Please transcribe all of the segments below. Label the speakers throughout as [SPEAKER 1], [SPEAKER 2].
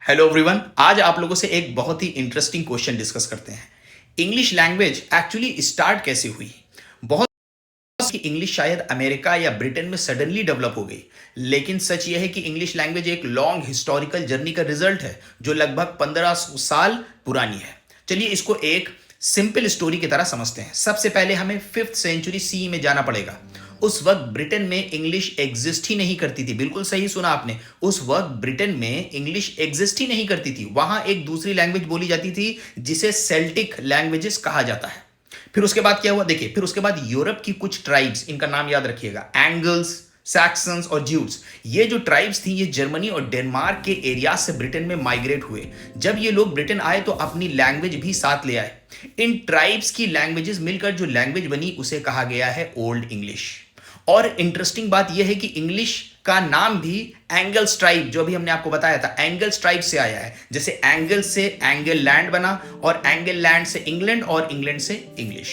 [SPEAKER 1] Hello everyone, आज आप लोगों से एक बहुत ही इंटरेस्टिंग क्वेश्चन डिस्कस करते हैं। इंग्लिश लैंग्वेज एक्चुअली स्टार्ट कैसे हुई? बहुत कि इंग्लिश शायद अमेरिका या ब्रिटेन में सडनली डेवलप हो गई, लेकिन सच यह है कि इंग्लिश लैंग्वेज एक लॉन्ग हिस्टोरिकल जर्नी का रिजल्ट है जो लगभग 1500 साल पुरानी है। चलिए इसको एक सिंपल स्टोरी की तरह समझते हैं। सबसे पहले हमें 5th सेंचुरी सी में जाना पड़ेगा। उस वक्त ब्रिटेन में इंग्लिश एग्जिस्ट ही नहीं करती थी। बिल्कुल सही सुना आपने, उस वक्त ब्रिटेन में इंग्लिश एग्जिस्ट ही नहीं करती थी। वहां एक दूसरी लैंग्वेज बोली जाती थी जिसे सेल्टिक लैंग्वेजेस कहा जाता है। फिर उसके बाद क्या हुआ देखिए, फिर उसके बाद यूरोप की कुछ ट्राइब्स, इनका नाम याद रखिएगा, एंगल्स, सैक्सन्स और ज्यूट्स, ये जो ट्राइब्स थी ये जर्मनी और डेनमार्क के एरिया से ब्रिटेन में माइग्रेट हुए। जब ये लोग ब्रिटेन आए तो अपनी लैंग्वेज भी साथ ले आए। इन ट्राइब्स की लैंग्वेजेस मिलकर जो लैंग्वेज बनी उसे कहा गया है ओल्ड इंग्लिश। और इंटरेस्टिंग बात यह है कि इंग्लिश का नाम भी एंगल्स ट्राइब, जो अभी हमने आपको बताया था, एंगल्स ट्राइब से आया है। जैसे एंगल से एंगल लैंड बना और एंगल लैंड से इंग्लैंड और इंग्लैंड से इंग्लिश।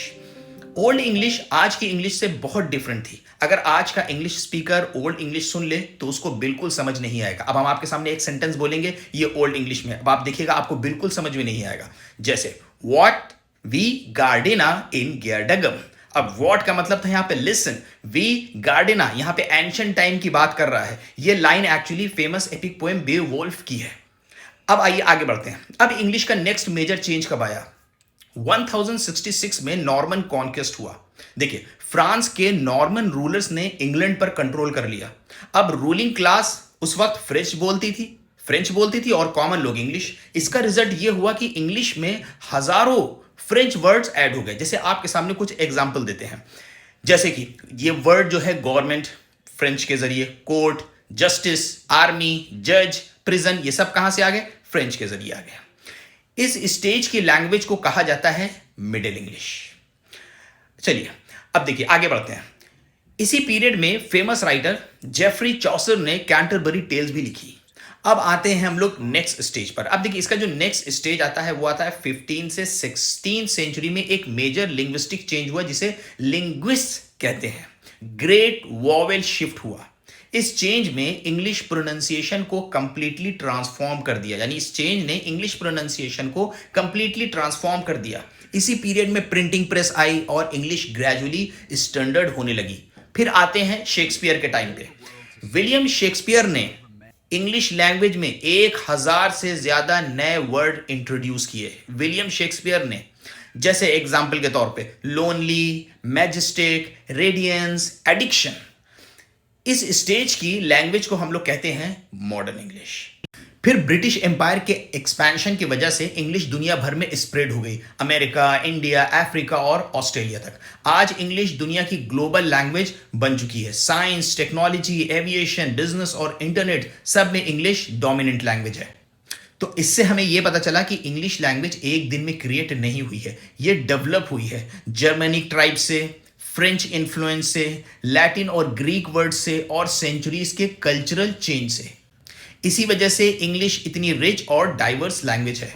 [SPEAKER 1] ओल्ड इंग्लिश आज की इंग्लिश से बहुत डिफरेंट थी। अगर आज का इंग्लिश स्पीकर ओल्ड इंग्लिश सुन ले तो उसको बिल्कुल समझ नहीं आएगा। अब हम आपके सामने एक सेंटेंस बोलेंगे, ये ओल्ड इंग्लिश में, अब आप देखिएगा आपको बिल्कुल समझ में नहीं आएगा। जैसे व्हाट वी गार्डिना इन गियरडगम। अब वॉट का मतलब था यहां पे लिसन, वी गार्डिना यहां पे एंशिएंट टाइम की बात कर रहा है। ये line actually famous epic poem Beowulf की है। अब आइए आगे बढ़ते हैं। अब इंग्लिश का नेक्स्ट मेजर चेंज कब आया? 1066 में नॉर्मन कॉन्क्वेस्ट हुआ। देखिए, फ्रांस के नॉर्मन रूलर्स ने इंग्लैंड पर कंट्रोल कर लिया। अब रूलिंग क्लास उस वक्त फ्रेंच बोलती थी और कॉमन लोग इंग्लिश। इसका रिजल्ट यह हुआ कि इंग्लिश में हजारों फ्रेंच वर्ड्स ऐड हो गए। जैसे आपके सामने कुछ एग्जांपल देते हैं, जैसे कि ये वर्ड जो है गवर्नमेंट, फ्रेंच के जरिए, कोर्ट, जस्टिस, आर्मी, जज, प्रिजन, ये सब कहां से आ गए? फ्रेंच के जरिए आ गए। इस स्टेज की लैंग्वेज को कहा जाता है मिडिल इंग्लिश। चलिए अब देखिए आगे बढ़ते हैं। इसी पीरियड में फेमस राइटर जेफरी चॉसर ने कैंटरबरी टेल्स भी लिखी। अब आते हैं हम लोग नेक्स्ट स्टेज पर। अब देखिए इसका जो नेक्स्ट स्टेज आता है वो आता है 15 से 16 सेंचुरी में। एक मेजर लिंग्विस्टिक चेंज हुआ जिसे लिंग्विस्ट कहते हैं। ग्रेट वॉवेल शिफ्ट हुआ। इस चेंज में इंग्लिश प्रोनाउंसिएशन को कंप्लीटली ट्रांसफॉर्म कर दिया, यानी इस चेंज ने इंग्लिश प्रोनाउंसिएशन को कंप्लीटली ट्रांसफॉर्म कर दिया। इसी पीरियड में प्रिंटिंग प्रेस आई और इंग्लिश ग्रेजुअली स्टैंडर्ड होने लगी। फिर आते हैं शेक्सपियर के टाइम पे। विलियम शेक्सपियर ने इंग्लिश लैंग्वेज में 1000 से ज्यादा नए वर्ड इंट्रोड्यूस किए। विलियम शेक्सपियर ने, जैसे एग्जाम्पल के तौर पे लोनली, मैजेस्टिक, रेडियंस, एडिक्शन। इस स्टेज की लैंग्वेज को हम लोग कहते हैं मॉडर्न इंग्लिश। फिर ब्रिटिश एम्पायर के एक्सपेंशन की वजह से इंग्लिश दुनिया भर में स्प्रेड हो गई, अमेरिका, इंडिया, अफ्रीका और ऑस्ट्रेलिया तक। आज इंग्लिश दुनिया की ग्लोबल लैंग्वेज बन चुकी है। साइंस, टेक्नोलॉजी, एविएशन, बिजनेस और इंटरनेट, सब में इंग्लिश डोमिनेंट लैंग्वेज है। तो इससे हमें यह पता चला कि इंग्लिश लैंग्वेज एक दिन में क्रिएट नहीं हुई है, यह डेवलप हुई है जर्मनिक ट्राइब से, फ्रेंच इन्फ्लुएंस से, लैटिन और ग्रीक वर्ड से और सेंचुरीज के कल्चरल चेंज से। इसी वजह से इंग्लिश इतनी रिच और डाइवर्स लैंग्वेज है।